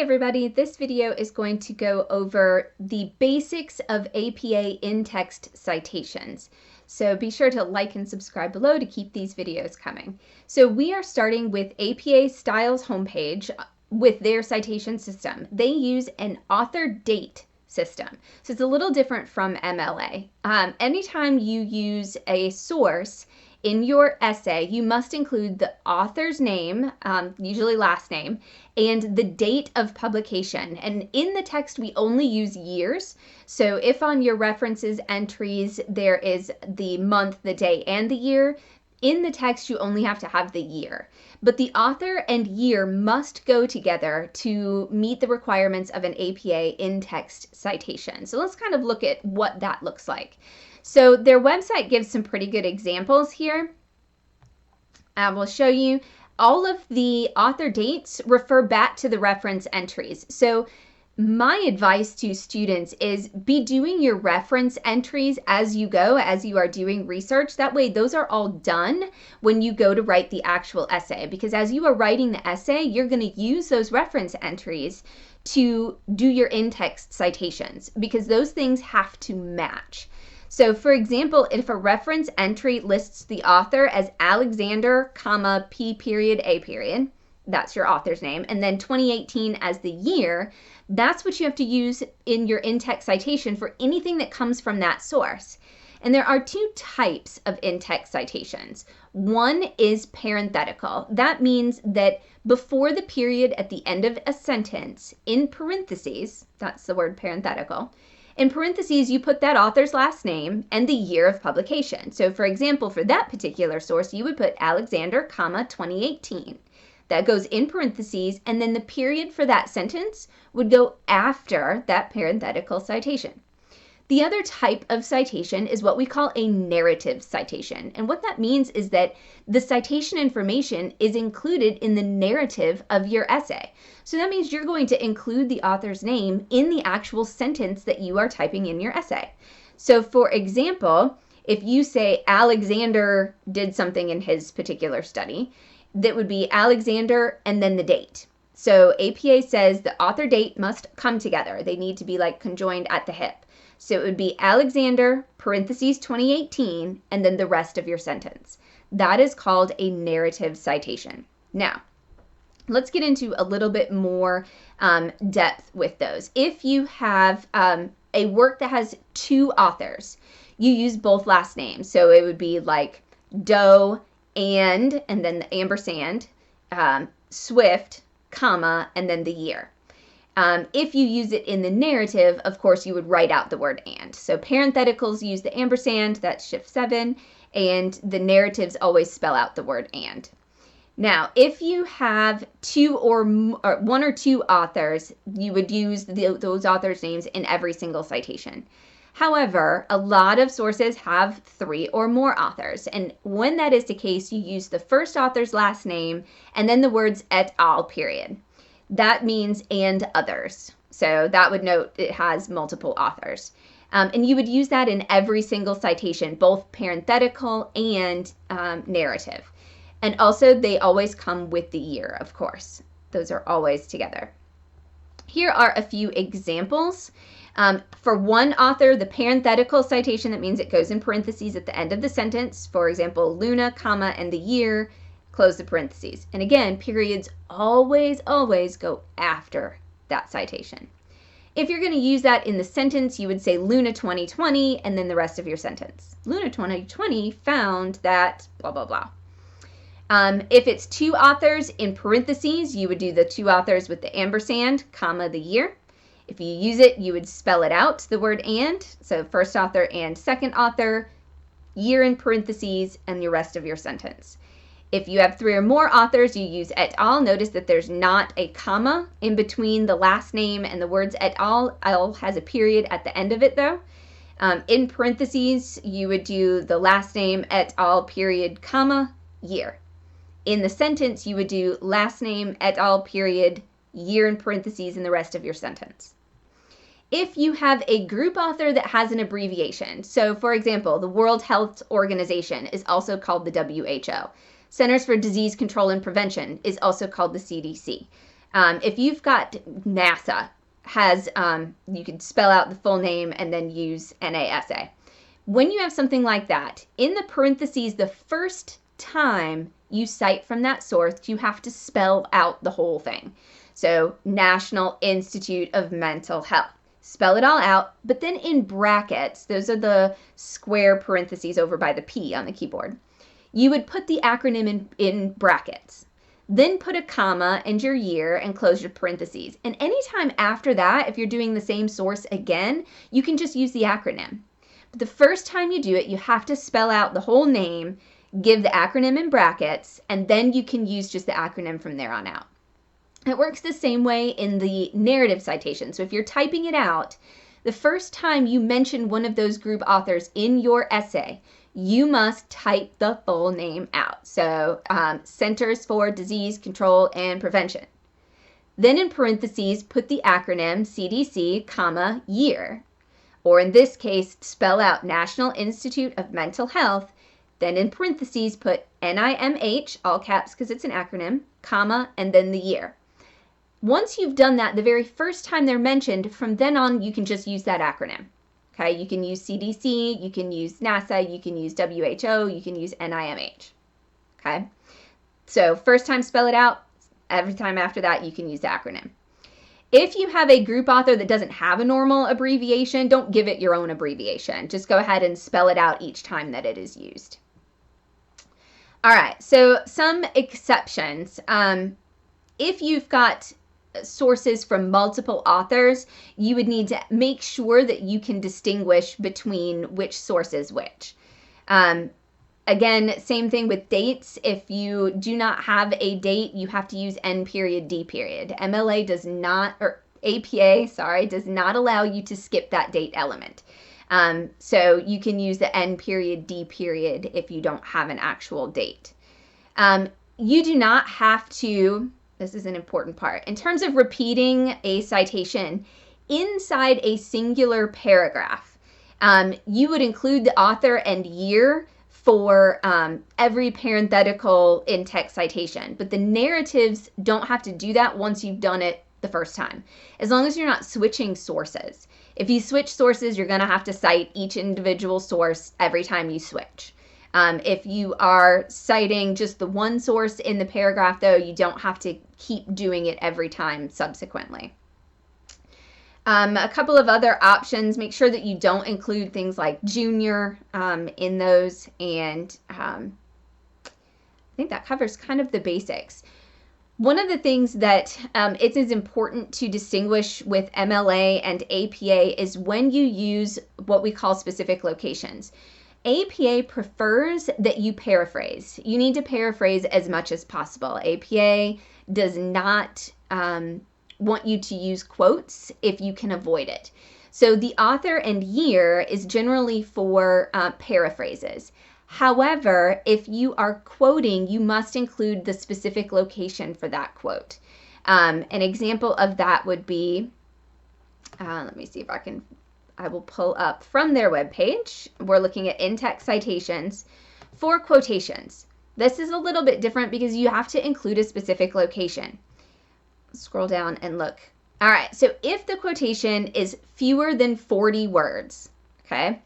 everybody, this video is going to go over the basics of APA in-text citations. So be sure to like and subscribe below to keep these videos coming. So we are starting with APA Styles homepage with their citation system. They use an author date system. So it's a little different from MLA. Anytime you use a source in your essay, you must include the author's name, usually last name, and the date of publication. And in the text, we only use years. So if on your references entries, there is the month, the day, and the year, in the text, you only have to have the year. But the author and year must go together to meet the requirements of an APA in-text citation. So let's kind of look at what that looks like. So their website gives some pretty good examples here. I will show you all of the author dates refer back to the reference entries. So my advice to students is be doing your reference entries as you go, as you are doing research. That way, those are all done when you go to write the actual essay. Because as you are writing the essay, you're going to use those reference entries to do your in-text citations because those things have to match. So for example, if a reference entry lists the author as Alexander, P period, A period, that's your author's name, and then 2018 as the year, that's what you have to use in your in-text citation for anything that comes from that source. And there are two types of in-text citations. One is parenthetical. That means that before the period at the end of a sentence, in parentheses, that's the word parenthetical, in parentheses, you put that author's last name and the year of publication. So for example, for that particular source, you would put Alexander, 2018. That goes in parentheses, and then the period for that sentence would go after that parenthetical citation. The other type of citation is what we call a narrative citation. And what that means is that the citation information is included in the narrative of your essay. So that means you're going to include the author's name in the actual sentence that you are typing in your essay. So for example, if you say Alexander did something in his particular study, that would be Alexander and then the date. So APA says the author date must come together. They need to be like conjoined at the hip. So it would be Alexander, parentheses 2018, and then the rest of your sentence. That is called a narrative citation. Now, let's get into a little bit more depth with those. If you have a work that has two authors, you use both last names. So it would be like Doe and then the ampersand, Swift, and then the year. If you use it in the narrative, of course, you would write out the word and. So parentheticals use the ampersand, that's shift 7, and the narratives always spell out the word and. Now, if you have one or two authors, you would use those authors' names in every single citation. However, a lot of sources have 3 or more authors, and when that is the case, you use the first author's last name and then the words et al. Period. That means and others. So that would note it has multiple authors. And you would use that in every single citation, both parenthetical and narrative. And also they always come with the year, of course. Those are always together. Here are a few examples. For one author, the parenthetical citation, that means it goes in parentheses at the end of the sentence. For example, Luna, and the year, close the parentheses. And again, periods always go after that citation. If you're going to use that in the sentence, you would say Luna 2020 and then the rest of your sentence. Luna 2020 found that blah, blah, blah. If it's two authors in parentheses, you would do the two authors with the ampersand, the year. If you use it, you would spell it out, the word and. So first author and second author, year in parentheses, and the rest of your sentence. If you have 3 or more authors, you use et al. Notice that there's not a comma in between the last name and the words et al. Al has a period at the end of it though. In parentheses, you would do the last name et al. Period, year. In the sentence, you would do last name et al. Period, year in parentheses, and the rest of your sentence. If you have a group author that has an abbreviation, so for example, the World Health Organization is also called the WHO. Centers for Disease Control and Prevention is also called the CDC. If you've got NASA, has you can spell out the full name and then use NASA. When you have something like that, in the parentheses, the first time you cite from that source, you have to spell out the whole thing. So, National Institute of Mental Health. Spell it all out, but then in brackets, those are the square parentheses over by the P on the keyboard, you would put the acronym in brackets. Then put a comma and your year and close your parentheses. And anytime after that, if you're doing the same source again, you can just use the acronym. But the first time you do it, you have to spell out the whole name, give the acronym in brackets, and then you can use just the acronym from there on out. It works the same way in the narrative citation. So if you're typing it out, the first time you mention one of those group authors in your essay, you must type the full name out. So Centers for Disease Control and Prevention. Then in parentheses, put the acronym CDC, comma, year. Or in this case, spell out National Institute of Mental Health. Then in parentheses, put NIMH, all caps because it's an acronym, comma, and then the year. Once you've done that, the very first time they're mentioned, from then on, you can just use that acronym. Okay, you can use CDC, you can use NASA, you can use WHO, you can use NIMH. Okay, so first time spell it out, every time after that you can use the acronym. If you have a group author that doesn't have a normal abbreviation, don't give it your own abbreviation. Just go ahead and spell it out each time that it is used. All right, so some exceptions. If you've got sources from multiple authors, you would need to make sure that you can distinguish between which source is which. Again, same thing with dates. If you do not have a date, you have to use N period, D period. MLA does not, or APA, sorry, does not allow you to skip that date element. So you can use the N period, D period if you don't have an actual date. You do not have to, this is an important part, in terms of repeating a citation inside a singular paragraph, you would include the author and year for every parenthetical in-text citation. But the narratives don't have to do that once you've done it the first time, as long as you're not switching sources. If you switch sources, you're going to have to cite each individual source every time you switch. If you are citing just the one source in the paragraph, though, you don't have to keep doing it every time subsequently. A couple of other options, make sure that you don't include things like junior in those, and I think that covers kind of the basics. One of the things that it is important to distinguish with MLA and APA is when you use what we call specific locations. APA prefers that you paraphrase. You need to paraphrase as much as possible. APA does not want you to use quotes if you can avoid it. So the author and year is generally for paraphrases. However, if you are quoting, you must include the specific location for that quote. An example of that would be, let me see if I will pull up from their webpage. We're looking at in-text citations for quotations. This is a little bit different because you have to include a specific location. Scroll down and look. All right, so if the quotation is fewer than 40 words, okay,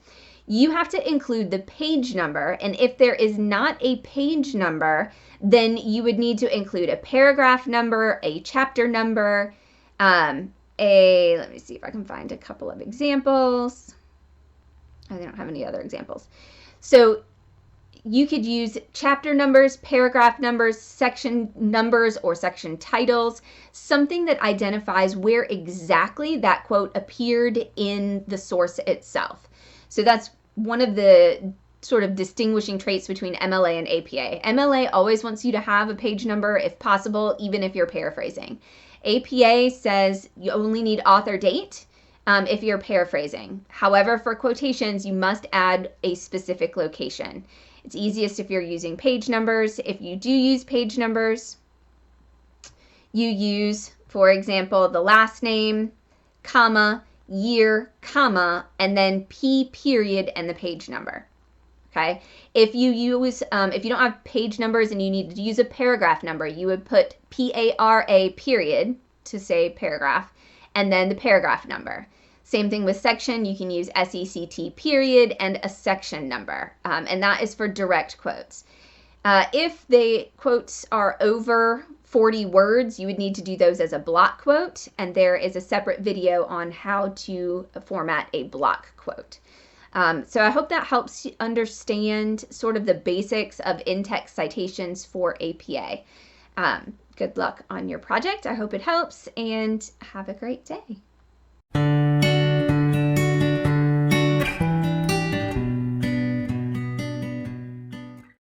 you have to include the page number. And if there is not a page number, then you would need to include a paragraph number, a chapter number, let me see if I can find a couple of examples. Oh, they don't have any other examples. So you could use chapter numbers, paragraph numbers, section numbers, or section titles, something that identifies where exactly that quote appeared in the source itself. So that's one of the sort of distinguishing traits between MLA and APA. MLA always wants you to have a page number if possible, even if you're paraphrasing. APA says you only need author date if you're paraphrasing. However, for quotations, you must add a specific location. It's easiest if you're using page numbers. If you do use page numbers, you use, for example, the last name, comma, year, comma, and then P period and the page number. Okay. If you use, if you don't have page numbers and you need to use a paragraph number, you would put PARA period, to say paragraph, and then the paragraph number. Same thing with section. You can use SECT period and a section number, and that is for direct quotes. If the quotes are over 40 words, you would need to do those as a block quote, and there is a separate video on how to format a block quote. So I hope that helps you understand sort of the basics of in-text citations for APA. Good luck on your project. I hope it helps, and have a great day.